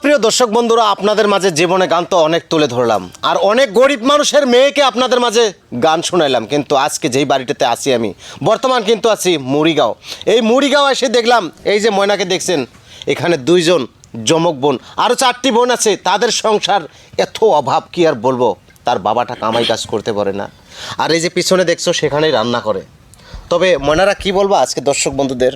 প্রিয় দর্শক বন্ধুরা, আপনাদের মাঝে জীবনে গান তো অনেক তুলে ধরলাম, আর অনেক গরিব মানুষের মেয়েকে আপনাদের মাঝে গান শোনাইলাম। কিন্তু আজকে যেই বাড়িটাতে আছি আমি বর্তমান কিন্তু আছি মুড়িগাঁও। এই মুড়িগাঁও এসে দেখলাম এই যে ময়নাকে দেখছেন, এখানে দুইজন যমক বোন, আরও 4টি বোন আছে। তাদের সংসার এত অভাব কি আর বলবো, তার বাবাটা কামাই কাজ করতে পারে না, আর এই যে পিছনে দেখছো সেখানেই রান্না করে। তবে ময়নারা কি বলবো আজকে দর্শক বন্ধুদের?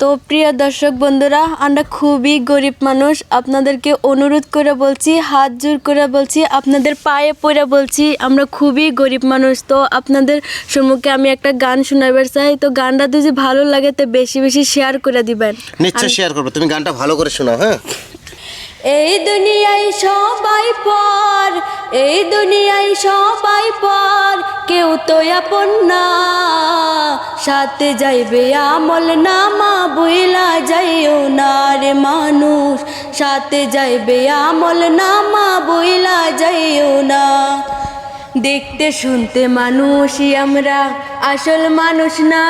তো প্রিয় দর্শক বন্ধুরা, আমরা খুবই গরিব মানুষ। আপনাদেরকে অনুরোধ করে বলছি, হাত জোর করে বলছি, আপনাদের পায়ে পড়ে বলছি, আমরা খুবই গরিব মানুষ। তো আপনাদের সম্মুখে আমি একটা গান শোনাবার চাই। তো গানটা যদি ভালো লাগে তো বেশি বেশি শেয়ার করে দিবেন। নিশ্চয় শেয়ার করবো, তুমি গানটা ভালো করে শোনাও। হ্যাঁ, এই দুনিয়ায় সবাই পর, এই দুনিয়ায় সবাই পর, কেউ তো আপন না। সাথে যাইবে আমল নামা, বইলা যাইও না রে মানুষ। সাথে যাইবে আমল নামা, বইলা যাইও না। দেখতে শুনতে মানুষই আমরা, আসল মানুষ না।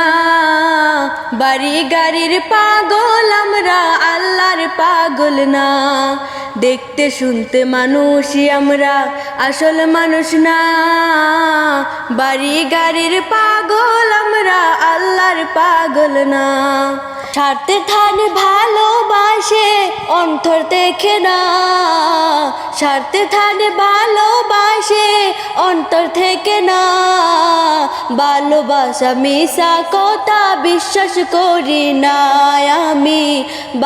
বাড়ি গাড়ির পাগল আমরা, আল্লাহর পাগল না। দেখতে শুনতে মানুষই আমরা, আসল মানুষ না। বাড়ি গাড়ির পাগল আমরা, আল্লাহর পাগল না। স্বার্থে থানে ভালোবাসে অন্তর দেখে না। স্বার্থে থানে ভালোবাসে অন্তর থেকে না। ভালোবাসা মিশা কথা বিশ্বাস করি না আমি।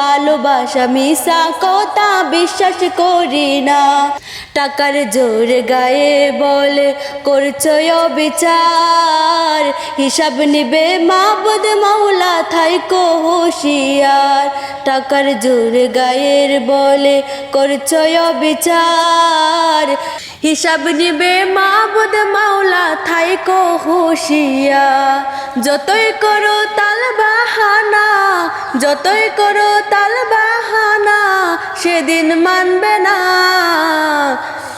ভালোবাসা মিশা কথা বিশ্বাস করি না। টাকার জোর গায়ে বলে করছো বিচার, হিসাব নিবে মাবুদ মাওলা থাইকো হুঁশিয়ার। টাকার জোর গায়ের বলে করছো বিচার, হিসাব নিবে মাবুদ মাওলা থাইকো হুঁশিয়ার। যতই করো তাল বাহানা, যতই করো তাল বাহানা, সেদিন মানবে না।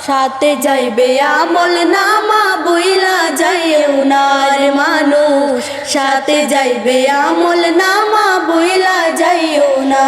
সাথে যাইবে আমল নামা, বইলা যাইও না রে মানুষ। সাথে যাইবে আমল নামা, বইলা যাইও না।